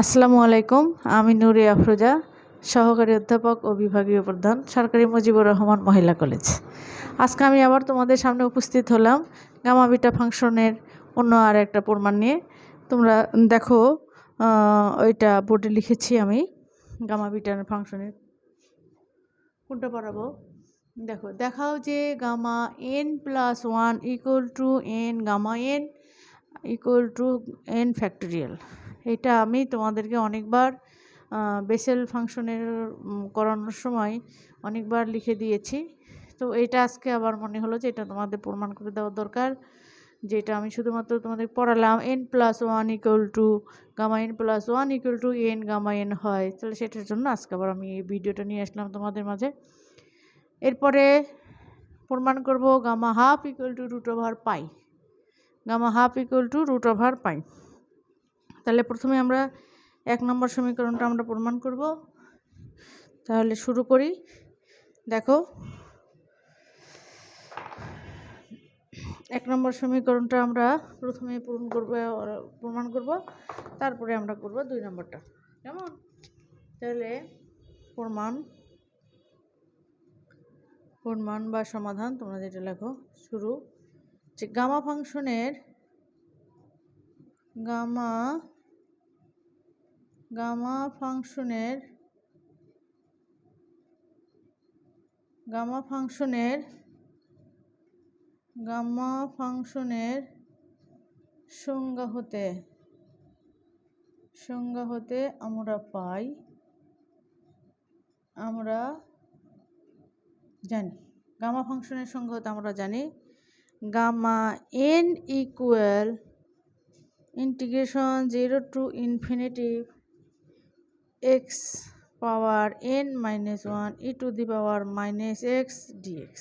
আসসালামু আলাইকুম। আমি নূরে আফরোজা, সহকারী অধ্যাপক ও বিভাগীয় প্রধান, সরকারি মুজিবুর রহমান মহিলা কলেজ। আজকে আমি আবার তোমাদের সামনে উপস্থিত হলাম গামা বিটা ফাংশনের অন্য আর একটা প্রমাণ নিয়ে। তোমরা দেখো, ওইটা বোর্ডে লিখেছি আমি গামা বিটার ফাংশনের। কোনটা পড়াবো? দেখাও যে gamma n plus 1 equal to n gamma n equal to n factorial. এটা আমি তোমাদেরকে অনেকবার বেসেল ফাংশনের করানোর সময় অনেকবার লিখে দিয়েছি। তো এটা আজকে আবার মনে হলো যে এটা তোমাদের প্রমাণ করে দেওয়া দরকার, যেটা আমি শুধুমাত্র তোমাদের পড়ালাম n plus 1 equal to gamma n plus 1 equal to n gamma n হয়। তাহলে সেটার জন্য আজকে আবার আমি এই ভিডিওটা নিয়ে আসলাম তোমাদের মাঝে। এরপরে প্রমাণ করব gamma half equal to root over pi, gamma half equal to root over pi. তাহলে প্রথমে আমরা 1 নম্বর সমীকরণটা আমরা প্রমাণ করব। তাহলে শুরু করি। দেখো, 1 নম্বর সমীকরণটা আমরা প্রথমে প্রমাণ করব, তারপরে আমরা করব 2 নম্বরটা। কেমন? তাহলে প্রমাণ বা সমাধান তোমরা যেটা লেখো, শুরু যে গামা ফাংশনের সংজ্ঞা হতে আমরা জানি, গামা ফাংশনের সংজ্ঞা হতে আমরা জানি gamma n equal integration 0 to infinity x power n minus 1 e to the power minus x dx।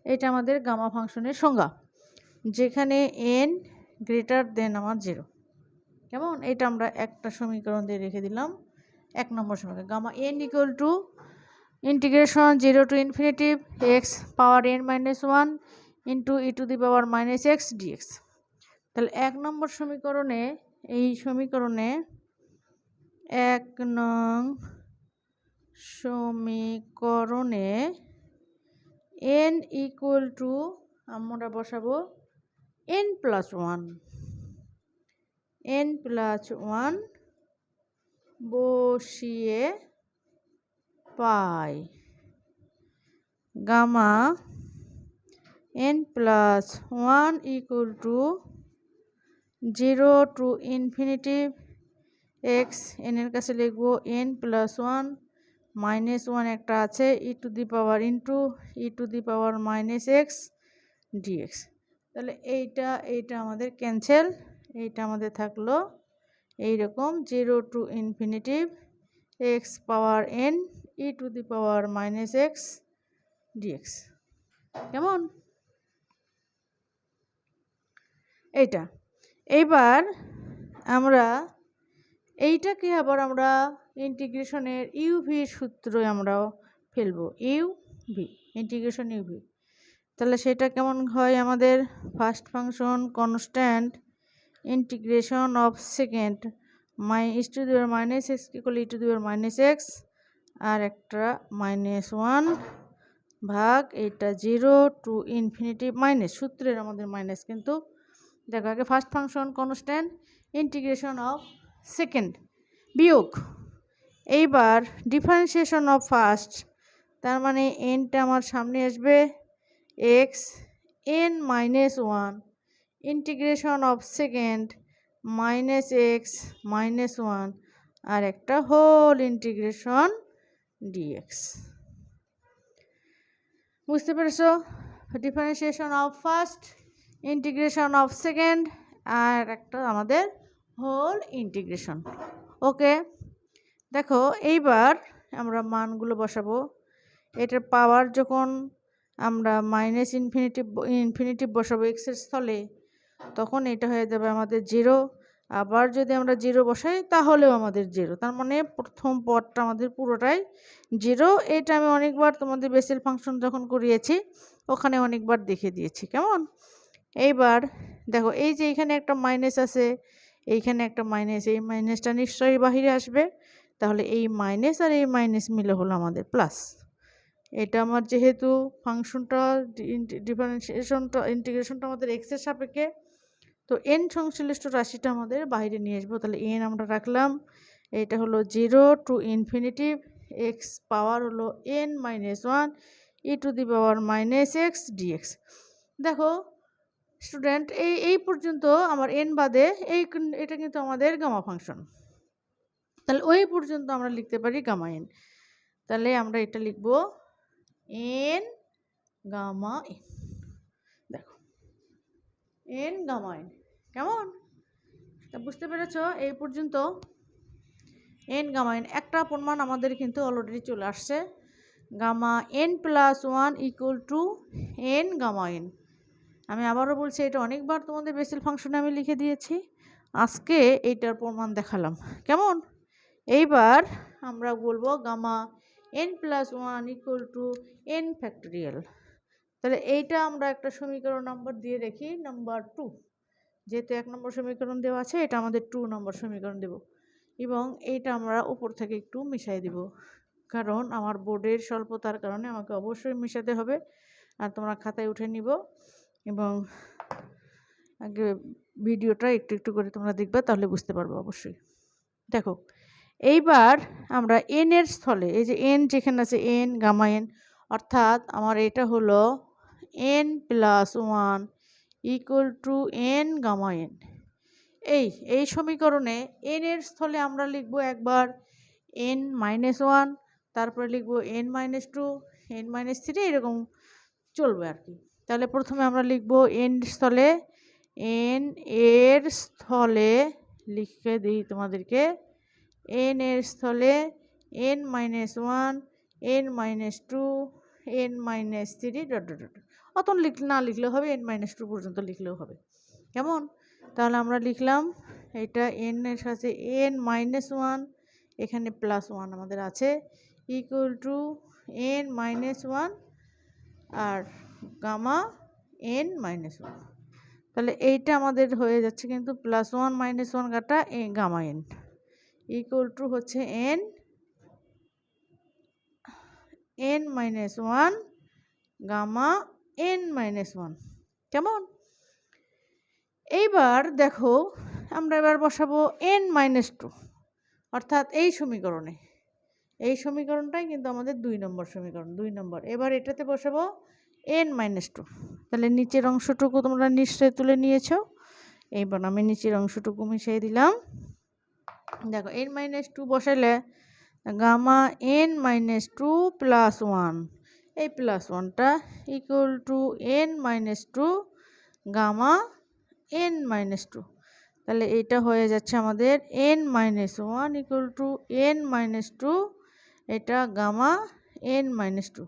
এটা আমাদের গামা ফাংশনের সংজ্ঞা, যেখানে n গ্রেটার দেন আমার 0। কেমন? এটা আমরা একটা সমীকরণ দিয়ে রেখে দিলাম। 1 নম্বর সমীকরণ gamma n equal to integration 0 to infinity x power n minus 1 into e to the power minus x dx। তাহলে 1 নম্বর সমীকরণে n ইকুয়াল টু আমরা বসাবো n প্লাস 1 বসিয়ে পাই gamma n plus 1 equal to 0 to infinity x, n এর কাছে লিখবো n plus 1 minus 1 একটা আছে e to the power into e to the power minus x dx। তাহলে এইটা আমাদের ক্যান্সেল, এইটা আমাদের থাকলো এইরকম 0 to infinity x power n e to the power minus x dx। কেমন? এইবার আমরা এইটাকে আবার আমরা ইন্টিগ্রেশনের ইউভি সূত্রে আমরা ফেলবো, ইন্টিগ্রেশন ইউভি। তাহলে সেটা কেমন হয়? আমাদের first function constant integration of second e to the power minus x equal e to the power minus x আর একটা মাইনাস 1 ভাগ এটা 0 টু ইনফিনিটি মাইনাস, সূত্রের আমাদের মাইনাস, কিন্তু দেখো আগে first function constant integration of second বিয়োগ, এইবার ডিফারেন্সিয়েশন অফ ফার্স্ট, তার মানে nটা আমার সামনে আসবে x n minus 1 integration of second minus x minus 1 আর একটা হোল ইন্টিগ্রেশন dx। বুঝতে পেরেছো? Differentiation of first, integration of second আর একটা আমাদের হোল ইন্টিগ্রেশন। ওকে, দেখো এইবার আমরা মানগুলো বসাবো। এটার পাওয়ার যখন আমরা মাইনাস ইনফিনিটি বসাবো এক্সের স্থলে, তখন এটা হয়ে যাবে আমাদের 0। আবার যদি আমরা 0 বসাই তাহলেও আমাদের 0, তার মানে প্রথম পদটা আমাদের পুরোটাই 0। এটা আমি অনেকবার তোমাদের বেসেল ফাংশন যখন করিয়েছি ওখানে অনেকবার দেখে দিয়েছি। কেমন? এইবার দেখো, এই যে এখানে একটা মাইনাস আছে, এইখানে একটা মাইনাস, এই মাইনাসটা নিশ্চয়ই বাহিরে আসবে, তাহলে এই মাইনাস আর এই মাইনাস মিলে হলো আমাদের প্লাস। এটা আমার যেহেতু ফাংশনটা ডিফারেন্সিয়েশনটা ইন্টিগ্রেশনটা আমাদের এক্সের সাপেক্ষে, তো এন সংশ্লিষ্ট রাশিটা আমাদের বাইরে নিয়ে আসবো। তাহলে এন আমরা রাখলাম, এটা হলো 0 টু ইনফিনিটিভ এক্স পাওয়ার হলো n minus 1 e to the power minus x dx. দেখো স্টুডেন্ট, এই পর্যন্ত আমার এন বাদে এটা কিন্তু আমাদের গামা ফাংশন। তাহলে ওই পর্যন্ত আমরা লিখতে পারি গামা এন। তাহলে আমরা এটা লিখব এন গামা এন। দেখো এন গামা এন, কেমন? তা বুঝতে পেরেছ? এই পর্যন্ত এন গামা এন একটা প্রমাণ আমাদের কিন্তু অলরেডি চলে আসছে, gamma n plus 1 equal to n gamma n. আমি আবারও বলছি, এটা অনেকবার তোমাদের বেসিল ফাংশনে আমি লিখে দিয়েছি, আজকে এইটার প্রমাণ দেখালাম, কেমন? এইবার আমরা বলবো gamma n plus 1 equal to n factorial. তাহলে এইটা আমরা একটা সমীকরণ নাম্বার দিয়ে রাখি, নাম্বার 2। যেহেতু 1 নম্বর সমীকরণ দেওয়া আছে, এটা আমাদের 2 নম্বর সমীকরণ দেব, এবং এইটা আমরা উপর থেকে একটু মিশাই দেব, কারণ আমার বোর্ডের স্বল্পতার কারণে আমাকে অবশ্যই মিশাতে হবে। আর তোমরা খাতায় উঠে নিব এবং আগে ভিডিওটা একটু একটু করে তোমরা দেখবে, তাহলে বুঝতে পারবে অবশ্যই। দেখো এইবার আমরা এন এর স্থলে, এই যে এন যেখানে আছে এন গামা এন, অর্থাৎ আমার এটা হলো n plus 1 equal to n gamma n. এই সমীকরণে এন এর স্থলে আমরা লিখব একবার এন মাইনাস 1, তারপরে লিখব এন মাইনাস 2, এন মাইনাস 3, এরকম চলবে আর কি। তাহলে প্রথমে আমরা লিখব এন স্থলে, এন এর স্থলে লিখে দিই তোমাদেরকে, এন এর স্থলে N minus 1, n minus 2, N minus 3 dot dot dot. অত না লিখলেও হবে, এন মাইনাস 2 পর্যন্ত লিখলেও হবে, কেমন? তাহলে আমরা লিখলাম এটা এন এর সাথে এন মাইনাস 1, এখানে প্লাস 1 আমাদের আছে, ইকুয়াল টু এন মাইনাস 1 আর গামা এন মাইনাস 1। তাহলে এইটা আমাদের হয়ে যাচ্ছে কিন্তু প্লাস 1 মাইনাস 1 কাটা গামা এন ইকুয়াল টু হচ্ছে n minus 1 gamma n minus 1, কেমন? এইবার দেখো আমরা এবার বসাবো এন মাইনাস 2, অর্থাৎ এই সমীকরণে, এই সমীকরণটাই কিন্তু আমাদের 2 নম্বর সমীকরণ, 2 নম্বর। এবার এটাতে বসাবো এন মাইনাস 2। তাহলে নিচের অংশটুকু তোমরা নিশ্চয়ই তুলে নিয়েছো, এইবার আমি নিচের অংশটুকু মিশিয়ে দিলাম। দেখো এন মাইনাস 2 বসাইলে গামা এন মাইনাস 2 প্লাস 1, এই প্লাস 1টা equal to n minus 2 gamma n minus 2। তাহলে এটা হয়ে যাচ্ছে আমাদের n minus 1 equal to n minus 2, এটা গামা এন মাইনাস 2।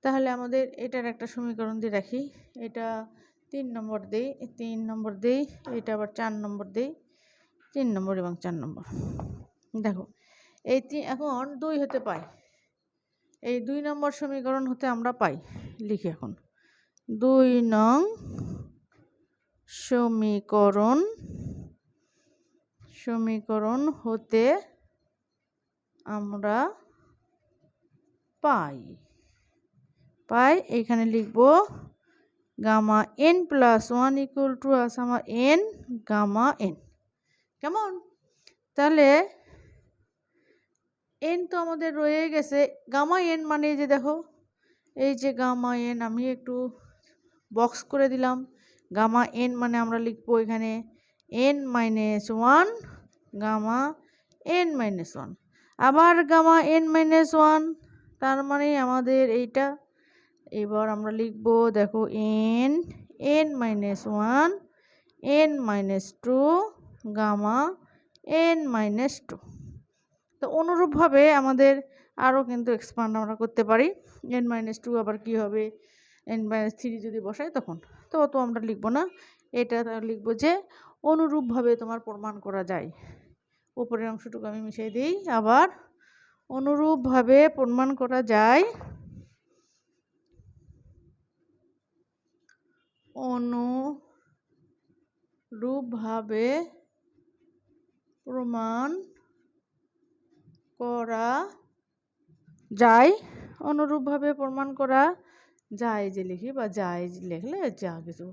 তাহলে আমাদের এটার একটা সমীকরণ দিয়ে রাখি, এটা 3 নম্বর দেই, 3 নম্বর দেই, এটা আবার 4 নম্বর দেই, 3 নম্বর এবং 4 নম্বর। দেখো এই এখন 2 হতে পাই, এই 2 নম্বর সমীকরণ হতে আমরা পাই, লিখি এখন 2 নং সমীকরণ হতে আমরা পাই এখানে লিখব gamma n plus 1 equal to আছে আমার এন গামা এন, কেমন? তাহলে এন তো আমাদের রয়ে গেছে, গামা এন মানে যে দেখো এই যে গামা এন, আমি একটু বক্স করে দিলাম, গামা এন মানে আমরা লিখবো এখানে n minus 1 gamma n minus 1, আবার গামা এন মাইনাস 1, তার মানে আমাদের এইটা। এবার আমরা লিখব দেখো n minus 1 n minus 2 gamma n minus 2। তো অনুরূপভাবে আমাদের আরও কিন্তু এক্সপান্ড আমরা করতে পারি, এন মাইনাস 2 আবার কী হবে, এন মাইনাস 3 যদি বসাই তখন, তো আমরা লিখব না, এটা লিখব যে অনুরূপভাবে তোমার প্রমাণ করা যায়। উপরের অংশটুকু আমি মিশিয়ে দিই, আবার অনুরূপভাবে প্রমাণ করা যায়, অনুরূপভাবে প্রমাণ করা যায়, অনুরূপভাবে প্রমাণ করা যায় যে লিখি বা যায় লিখলে যা কিছু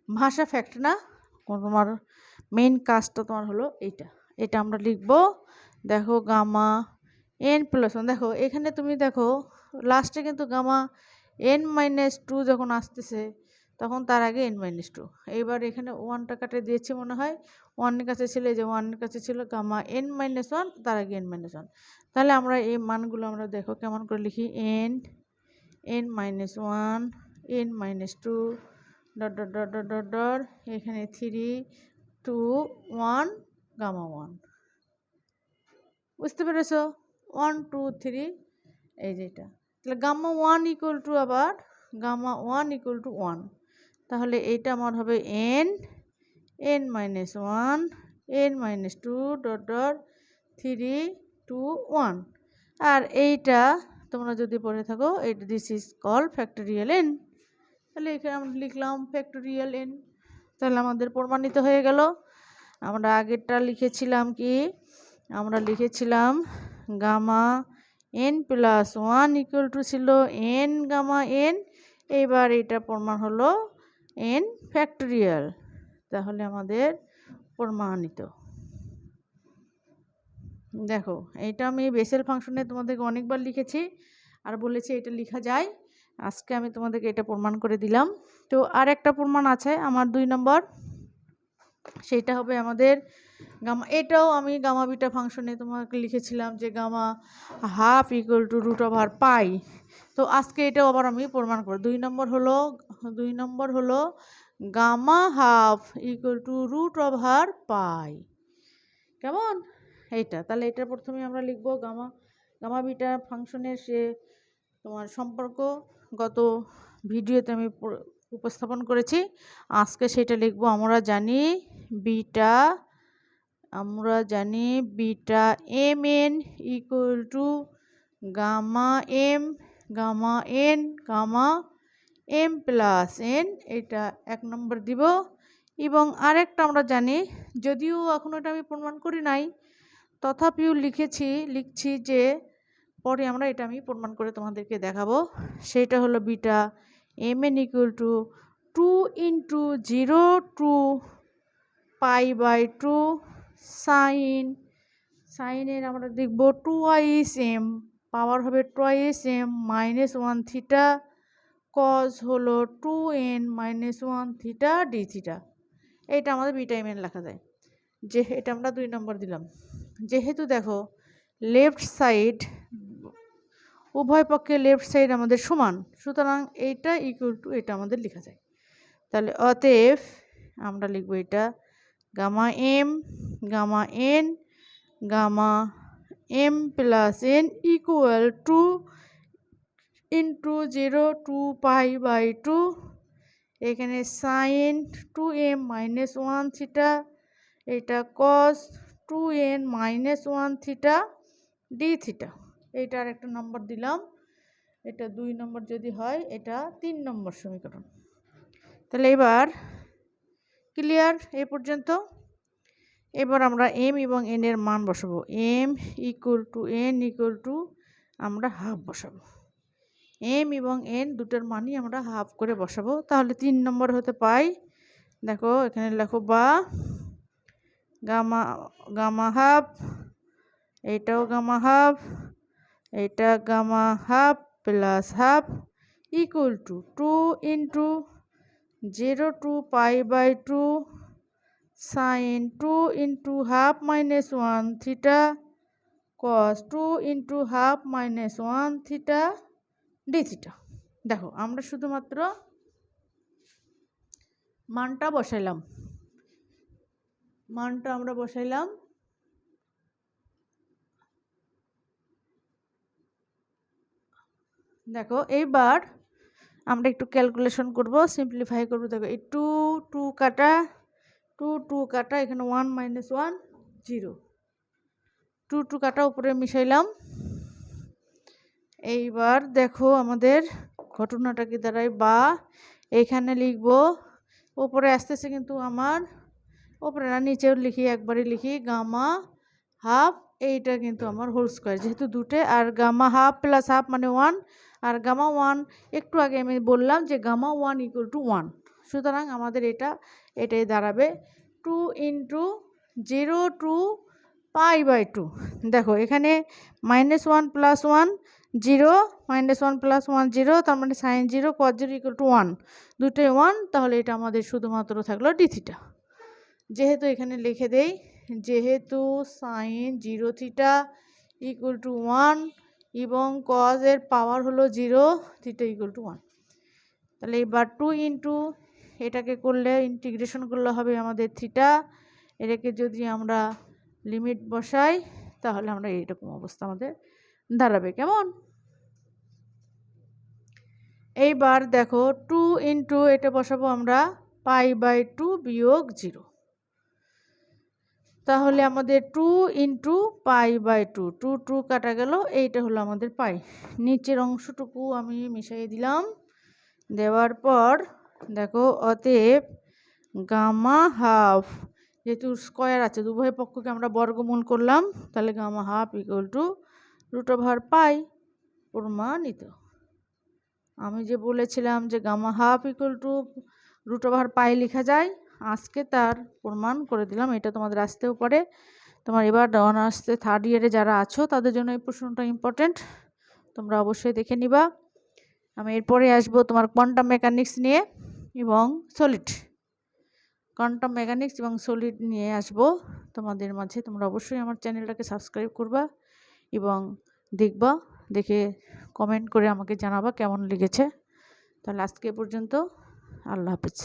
ভাষা ফ্যাক্ট না, তোমার মেইন কাজটা তোমার হলো এইটা, এটা আমরা লিখব। দেখো গামা এন প্লাস ওয়ান, দেখো এখানে তুমি দেখো লাস্টে কিন্তু গামা n-2 যখন আসতেছে তখন তার আগে n-2, এইবার এখানে ওয়ানটা কাটে দিয়েছি মনে হয়, ওয়ানের কাছে ছিল, এই যে ওয়ানের কাছে ছিল গামা n-1, তার আগে n-1। তাহলে আমরা এই মানগুলো আমরা দেখো কেমন করে লিখি, n-1 n-2 dot dot dot dot dot dot, এখানে 3 2 1 গামা 1, বুঝতে পেরেছো? 1 2 3, এই যে এটা, তাহলে গামা 1 ইকুয়াল টু আবার গামা 1 ইকুয়াল টু 1, তাহলে এইটা আমার হবে n-1 n-2 ডট ডট 3 2 1। আর এইটা তোমরা যদি পড়ে থাকো, এটা this is call factorial n, তাহলে এখানে আমরা লিখলাম ফ্যাক্টোরিয়াল n, তাহলে আমাদের প্রমাণিত হয়ে গেল। আমরা আগেরটা লিখেছিলাম কি, আমরা লিখেছিলাম গামা n+1 ইকুয়াল টু ছিল n গামা n, এইবার এটা প্রমাণ হলো n ফ্যাক্টোরিয়াল, তাহলে আমাদের প্রমাণিত। দেখো এইটা আমি বেসেল ফাংশনে তোমাদেরকে অনেকবার লিখেছি আর বলেছি এটা লেখা যায়, আজকে আমি তোমাদেরকে এটা প্রমাণ করে দিলাম। তো আর একটা প্রমাণ আছে আমার 2 নম্বর, সেটা হবে আমাদের গামা, এটাও আমি গামা বিটা ফাংশনে তোমাকে লিখেছিলাম যে গামা হাফ ইকুয়াল টু √পাই। তো আজকে এটাও আবার আমি প্রমাণ করব। 2 নম্বর হলো গামা হাফ ইকুয়াল টু √পাই, কেমন এইটা? তাহলে এটা প্রথমে আমরা লিখব গামা বিটা ফাংশনের সে তোমার সম্পর্ক গত ভিডিওতে আমি উপস্থাপন করেছি, আজকে সেটা লিখব। আমরা জানি beta mn equal to gamma m gamma n gamma m+n, এটা 1 নম্বর দিব। এবং আরেকটা আমরা জানি, যদিও এখন এটা আমি প্রমাণ করি নাই, তথাপিও লিখছি যে পরে আমরা এটা আমি প্রমাণ করে তোমাদেরকে দেখাবো। সেটা হলো beta mn equal to 2 × 0 to π/2 সাইনের আমরা দেখব 2m, পাওয়ার হবে 2m -1 থিটা, কজ হলো 2n-1 থিটা d থিটা, এইটা আমাদের বিটা mn লেখা যায়। যে এটা আমরা 2 নম্বর দিলাম। যেহেতু দেখো লেফট সাইড, উভয় পক্ষে লেফট সাইড আমাদের সমান, সুতরাং এইটা ইকুয়াল টু এটা আমাদের লেখা যায়। তাহলে অতএব আমরা লিখব এটা gamma m gamma n gamma m+n equal to × 0 to π/2, এখানে সাইন 2m -1 থিটা, এটা কস 2n-1 থিটা d থিটা, এইটার একটা নম্বর দিলাম। এটা 2 নম্বর যদি হয়, এটা 3 নম্বর সমীকরণ। তাহলে এবার ক্লিয়ার এই পর্যন্ত। এবার আমরা m এবং n এর মান বসাবো। m = n আমরা হাফ বসাবো, m এবং n দুটোর মানই আমরা হাফ করে বসাবো, তাহলে 3 নম্বর হতে পাই। দেখো এখানে লেখো বা গামা হাফ, এইটাও গামা হাফ, এটা gamma half plus half equal to 2 × 0 to π/2 sine 2 × half -1 theta cos 2 × half -1 theta d theta. দেখো আমরা শুধুমাত্র মানটা আমরা বসাইলাম। দেখো এইবার আমরা একটু ক্যালকুলেশন করব, সিম্পলিফাই করব। দেখো এই 2 কাটা, এখানে 1 - 1 0, 2 কাটা উপরে মিশাইলাম। এইবার দেখো আমাদের ঘটনাটা কি দাঁড়ায়, বা এখানে লিখব, উপরে আসতেছে কিন্তু আমার উপরে না, নিচেও লিখি, একবারই লিখি গামা হাফ, এইটা কিন্তু আমার হোল স্কোয়ার, যেহেতু দুটো, আর গামা হাফ প্লাস হাফ মানে 1, আর গামা 1 একটু আগে আমি বললাম যে গামা 1 ইকুয়াল টু 1, সুতরাং আমাদের এটাই দাঁড়াবে 2 ইন্টু 0 টু π/2। দেখো এখানে -1 + 1 0, -1 + 1 0, তার মানে sin 0 cos 0 ইকুয়াল টু 1, দুটোই 1, তাহলে এটা আমাদের শুধুমাত্র থাকলো d থিটা। যেহেতু এখানে লিখে দেই, যেহেতু sin 0 থিটা ইকুয়াল টু 1 এবং cos এর পাওয়ার হলো 0, থিটা ইকুয়াল টু 1, তাহলে এবার 2 ইন্টু এটাকে করলে ইন্টিগ্রেশন করলে হবে আমাদের থিটা, এটাকে যদি আমরা লিমিট বসাই তাহলে আমরা এইরকম অবস্থা আমাদের দাঁড়াবে। কেমন? এইবার দেখো 2 ইন্টু এটা বসাবো আমরা π/2 বিয়োগ 0, তাহলে আমাদের 2 ইন্টু π/2, 2 2 কাটা গেল, এইটা হলো আমাদের পাই। নিচের অংশটুকু আমি মিশিয়ে দিলাম, দেওয়ার পর দেখো অতএব গামা হাফ, যেহেতু স্কোয়ার আছে উভয় পক্ষকে আমরা বর্গমূল করলাম, তাহলে গামা হাফ ইকুয়াল টু √π প্রমাণিত। আমি যে বলেছিলাম যে গামা হাফ ইকুয়াল টু √π লেখা যায়, আজকে তার প্রমাণ করে দিলাম। এটা তোমাদের আসতেও পারে, তোমার এবার অনার্সে 3rd ইয়ারে যারা আছো তাদের জন্য এই প্রশ্নটা ইম্পর্টেন্ট, তোমরা অবশ্যই দেখে নিবা। আমি এরপরে আসবো তোমার কোয়ান্টাম মেকানিক্স নিয়ে এবং সলিড, কোয়ান্টাম মেকানিক্স এবং সলিড নিয়ে আসবো তোমাদের মাঝে। তোমরা অবশ্যই আমার চ্যানেলটাকে সাবস্ক্রাইব করবা এবং দেখবা, দেখে কমেন্ট করে আমাকে জানাবা কেমন লেগেছে। তাহলে আজকে পর্যন্ত, আল্লাহ হাফেজ।